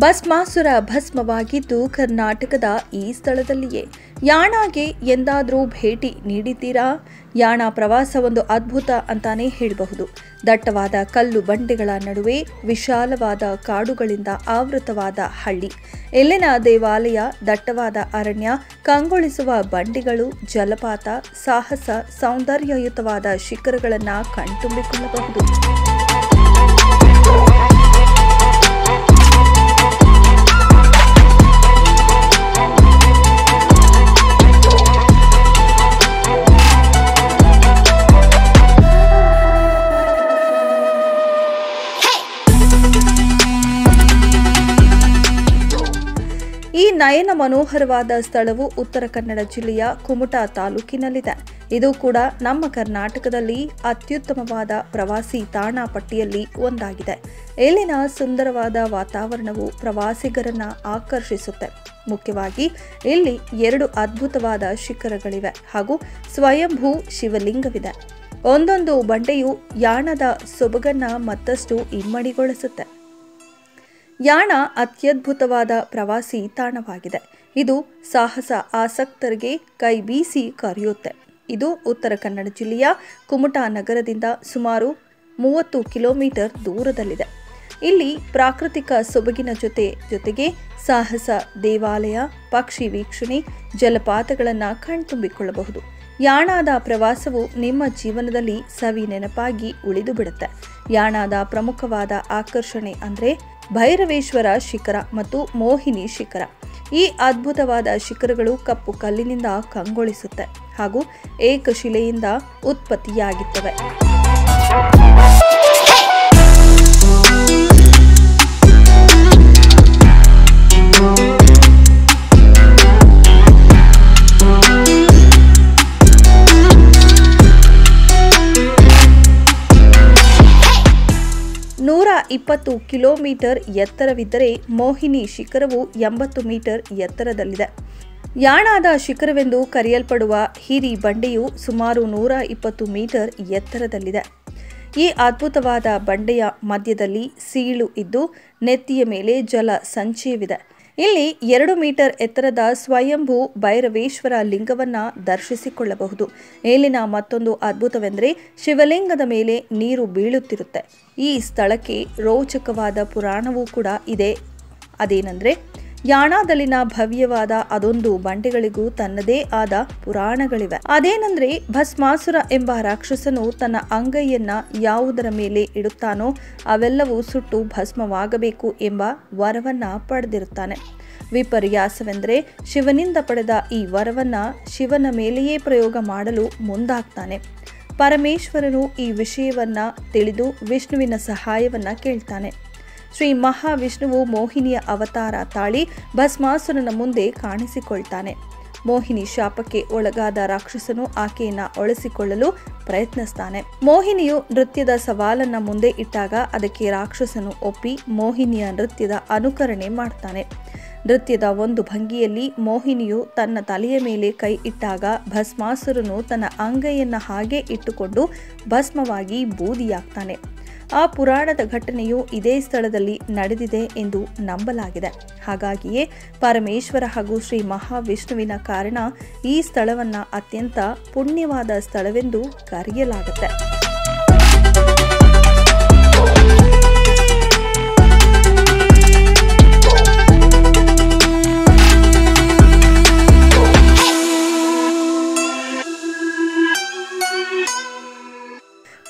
ಭಸ್ಮಾಸುರ ಭಸ್ಮವಾಗಿದ್ದು ಕರ್ನಾಟಕದ ಈ ಸ್ಥಳದಲ್ಲಿಯೇ. ಯಾಣಗೆ ಎಂದಾದರೂ ಭೇಟಿ ನೀಡಿದ್ದೀರಾ? ಯಾಣ ಪ್ರವಾಸ ಒಂದು ಅದ್ಭುತ ಅಂತಾನೆ ಹೇಳಬಹುದು. ದಟ್ಟವಾದ ಕಲ್ಲು ಬಂಡೆಗಳ ನಡುವೆ ವಿಶಾಲವಾದ ಕಾಡುಗಳಿಂದ ಆವೃತವಾದ ಹಳ್ಳಿ, ಇಲ್ಲಿನ ದೇವಾಲಯ, ದಟ್ಟವಾದ ಅರಣ್ಯ, ಕಂಗೊಳಿಸುವ ಬಂಡೆಗಳು, ಜಲಪಾತ, ಸಾಹಸ, ಸೌಂದರ್ಯಯುತವಾದ ಶಿಖರಗಳನ್ನು ಕಣ್ತುಂಬಿಕೊಳ್ಳಬಹುದು. ಈ ನಯನ ಮನೋಹರವಾದ ಸ್ಥಳವು ಉತ್ತರ ಕನ್ನಡ ಜಿಲ್ಲೆಯ ಕುಮಟಾ ತಾಲೂಕಿನಲ್ಲಿದೆ. ಇದು ಕೂಡ ನಮ್ಮ ಕರ್ನಾಟಕದಲ್ಲಿ ಅತ್ಯುತ್ತಮವಾದ ಪ್ರವಾಸಿ ತಾಣ ಪಟ್ಟಿಯಲ್ಲಿ ಒಂದಾಗಿದೆ. ಇಲ್ಲಿನ ಸುಂದರವಾದ ವಾತಾವರಣವು ಪ್ರವಾಸಿಗರನ್ನ ಆಕರ್ಷಿಸುತ್ತೆ. ಮುಖ್ಯವಾಗಿ ಇಲ್ಲಿ 2 ಅದ್ಭುತವಾದ ಶಿಖರಗಳಿವೆ ಹಾಗೂ ಸ್ವಯಂಭೂ ಶಿವಲಿಂಗವಿದೆ. ಒಂದೊಂದು ಬಂಡೆಯು ಯಾಣದ ಸೊಬಗನ್ನ ಮತ್ತಷ್ಟು ಇಮ್ಮಡಿಗೊಳಿಸುತ್ತೆ. ಯಾಣ ಅತ್ಯದ್ಭುತವಾದ ಪ್ರವಾಸಿ ತಾಣವಾಗಿದೆ. ಇದು ಸಾಹಸ ಆಸಕ್ತರಿಗೆ ಕೈ ಬೀಸಿ ಕರೆಯುತ್ತೆ. ಇದು ಉತ್ತರ ಕನ್ನಡ ಜಿಲ್ಲೆಯ ಕುಮಟಾ ನಗರದಿಂದ ಸುಮಾರು 30 ಕಿಲೋಮೀಟರ್ ದೂರದಲ್ಲಿದೆ. ಇಲ್ಲಿ ಪ್ರಾಕೃತಿಕ ಸೊಬಗಿನ ಜೊತೆಗೆ ಸಾಹಸ, ದೇವಾಲಯ, ಪಕ್ಷಿ ವೀಕ್ಷಣೆ, ಜಲಪಾತಗಳನ್ನು ಕಣ್ತುಂಬಿಕೊಳ್ಳಬಹುದು. ಯಾಣದ ಪ್ರವಾಸವು ನಿಮ್ಮ ಜೀವನದಲ್ಲಿ ಸವಿ ನೆನಪಾಗಿ ಉಳಿದು ಬಿಡುತ್ತೆ. ಯಾಣದ ಪ್ರಮುಖವಾದ ಆಕರ್ಷಣೆ ಅಂದರೆ ಭೈರವೇಶ್ವರ ಶಿಖರ ಮತ್ತು ಮೋಹಿನಿ ಶಿಖರ. ಈ ಅದ್ಭುತವಾದ ಶಿಖರಗಳು ಕಪ್ಪು ಕಲ್ಲಿನಿಂದ ಕಂಗೊಳಿಸುತ್ತೆ ಹಾಗೂ ಏಕಶಿಲೆಯಿಂದ ಉತ್ಪತ್ತಿಯಾಗಿತ್ತವೆ. ನೂರ 20 ಕಿಲೋಮೀಟರ್ ಎತ್ತರವಿದ್ದರೆ ಮೋಹಿನಿ ಶಿಖರವು 80 ಮೀಟರ್ ಎತ್ತರದಲ್ಲಿದೆ. ಯಾಣದ ಶಿಖರವೆಂದು ಕರೆಯಲ್ಪಡುವ ಹಿರಿ ಬಂಡೆಯು ಸುಮಾರು 120 ಮೀಟರ್ ಎತ್ತರದಲ್ಲಿದೆ. ಈ ಅದ್ಭುತವಾದ ಬಂಡೆಯ ಮಧ್ಯದಲ್ಲಿ ಸೀಳು ಇದ್ದು ನೆತ್ತಿಯ ಮೇಲೆ ಜಲ ಸಂಚಯವಿದೆ. ಇಲ್ಲಿ 2 ಮೀಟರ್ ಎತ್ತರದ ಸ್ವಯಂಭೂ ಭೈರವೇಶ್ವರ ಲಿಂಗವನ್ನ ದರ್ಶಿಸಿಕೊಳ್ಳಬಹುದು. ಇಲ್ಲಿನ ಮತ್ತೊಂದು ಅದ್ಭುತವೆಂದರೆ ಶಿವಲಿಂಗದ ಮೇಲೆ ನೀರು ಬೀಳುತ್ತಿರುತ್ತೆ. ಈ ಸ್ಥಳಕ್ಕೆ ರೋಚಕವಾದ ಪುರಾಣವೂ ಕೂಡ ಇದೆ. ಅದೇನೆಂದರೆ ಯಾಣದಲ್ಲಿನ ಭವ್ಯವಾದ ಅದೊಂದು ಬಂಡೆಗಳಿಗೂ ತನ್ನದೇ ಆದ ಪುರಾಣಗಳಿವೆ. ಅದೇನೆಂದರೆ ಭಸ್ಮಾಸುರ ಎಂಬ ರಾಕ್ಷಸನು ತನ್ನ ಅಂಗೈಯನ್ನ ಯಾವುದರ ಮೇಲೆ ಇಡುತ್ತಾನೋ ಅವೆಲ್ಲವೂ ಸುಟ್ಟು ಭಸ್ಮವಾಗಬೇಕು ಎಂಬ ವರವನ್ನ ಪಡೆದಿರುತ್ತಾನೆ. ವಿಪರ್ಯಾಸವೆಂದರೆ ಶಿವನಿಂದ ಪಡೆದ ಈ ವರವನ್ನ ಶಿವನ ಮೇಲೆಯೇ ಪ್ರಯೋಗ ಮಾಡಲು ಮುಂದಾಗ್ತಾನೆ. ಪರಮೇಶ್ವರನು ಈ ವಿಷಯವನ್ನ ತಿಳಿದು ವಿಷ್ಣುವಿನ ಸಹಾಯವನ್ನ ಕೇಳ್ತಾನೆ. ಶ್ರೀ ಮಹಾವಿಷ್ಣುವು ಮೋಹಿನಿಯ ಅವತಾರ ತಾಳಿ ಭಸ್ಮಾಸುರನ ಮುಂದೆ ಕಾಣಿಸಿಕೊಳ್ತಾನೆ. ಮೋಹಿನಿ ಶಾಪಕ್ಕೆ ಒಳಗಾದ ರಾಕ್ಷಸನು ಆಕೆಯನ್ನ ಒಳಿಸಿಕೊಳ್ಳಲು ಪ್ರಯತ್ನಿಸ್ತಾನೆ. ಮೋಹಿನಿಯು ನೃತ್ಯದ ಸವಾಲನ್ನ ಮುಂದೆ ಇಟ್ಟಾಗ ಅದಕ್ಕೆ ರಾಕ್ಷಸನು ಒಪ್ಪಿ ಮೋಹಿನಿಯ ನೃತ್ಯದ ಅನುಕರಣೆ ಮಾಡ್ತಾನೆ. ನೃತ್ಯದ ಒಂದು ಭಂಗಿಯಲ್ಲಿ ಮೋಹಿನಿಯು ತನ್ನ ತಲೆಯ ಮೇಲೆ ಕೈ ಇಟ್ಟಾಗ ಭಸ್ಮಾಸುರನು ತನ್ನ ಅಂಗೈಯನ್ನ ಹಾಗೆ ಇಟ್ಟುಕೊಂಡು ಭಸ್ಮವಾಗಿ ಬೂದಿಯಾಗ್ತಾನೆ. ಆ ಪುರಾಣದ ಘಟನೆಯು ಇದೇ ಸ್ಥಳದಲ್ಲಿ ನಡೆದಿದೆ ಎಂದು ನಂಬಲಾಗಿದೆ. ಹಾಗಾಗಿಯೇ ಪರಮೇಶ್ವರ ಹಾಗೂ ಶ್ರೀ ಮಹಾವಿಷ್ಣುವಿನ ಕಾರಣ ಈ ಸ್ಥಳವನ್ನ ಅತ್ಯಂತ ಪುಣ್ಯವಾದ ಸ್ಥಳವೆಂದು ಕರೆಯಲಾಗುತ್ತೆ.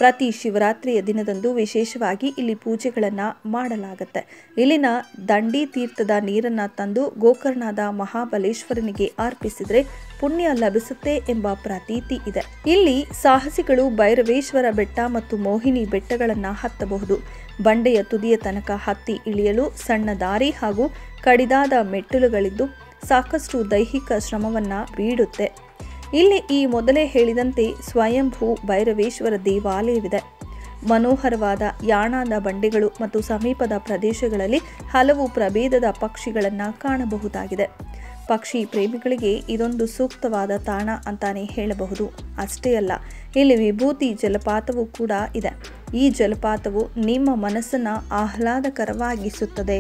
ಪ್ರತಿ ಶಿವರಾತ್ರಿಯ ದಿನದಂದು ವಿಶೇಷವಾಗಿ ಇಲ್ಲಿ ಪೂಜೆಗಳನ್ನು ಮಾಡಲಾಗುತ್ತೆ. ಇಲ್ಲಿನ ದಂಡಿ ತೀರ್ಥದ ನೀರನ್ನು ತಂದು ಗೋಕರ್ಣದ ಮಹಾಬಲೇಶ್ವರನಿಗೆ ಅರ್ಪಿಸಿದರೆ ಪುಣ್ಯ ಲಭಿಸುತ್ತೆ ಎಂಬ ಪ್ರತೀತಿ ಇದೆ. ಇಲ್ಲಿ ಸಾಹಸಿಗಳು ಭೈರವೇಶ್ವರ ಬೆಟ್ಟ ಮತ್ತು ಮೋಹಿನಿ ಬೆಟ್ಟಗಳನ್ನು ಹತ್ತಬಹುದು. ಬಂಡೆಯ ತುದಿಯ ತನಕ ಹತ್ತಿ ಇಳಿಯಲು ಸಣ್ಣ ದಾರಿ ಹಾಗೂ ಕಡಿದಾದ ಮೆಟ್ಟಿಲುಗಳಿದ್ದು ಸಾಕಷ್ಟು ದೈಹಿಕ ಶ್ರಮವನ್ನು ಬೀಡುತ್ತೆ. ಇಲ್ಲಿ ಈ ಮೊದಲೇ ಹೇಳಿದಂತೆ ಸ್ವಯಂಭೂ ಭೈರವೇಶ್ವರ ದೇವಾಲಯವಿದೆ. ಮನೋಹರವಾದ ಯಾಣದ ಬಂಡೆಗಳು ಮತ್ತು ಸಮೀಪದ ಪ್ರದೇಶಗಳಲ್ಲಿ ಹಲವು ಪ್ರಭೇದದ ಪಕ್ಷಿಗಳನ್ನು ಕಾಣಬಹುದಾಗಿದೆ. ಪಕ್ಷಿ ಪ್ರೇಮಿಗಳಿಗೆ ಇದೊಂದು ಸೂಕ್ತವಾದ ತಾಣ ಅಂತಾನೆ ಹೇಳಬಹುದು. ಅಷ್ಟೇ ಅಲ್ಲ, ಇಲ್ಲಿ ವಿಭೂತಿ ಜಲಪಾತವೂ ಕೂಡ ಇದೆ. ಈ ಜಲಪಾತವು ನಿಮ್ಮ ಮನಸ್ಸನ್ನು ಆಹ್ಲಾದಕರವಾಗಿಸುತ್ತದೆ.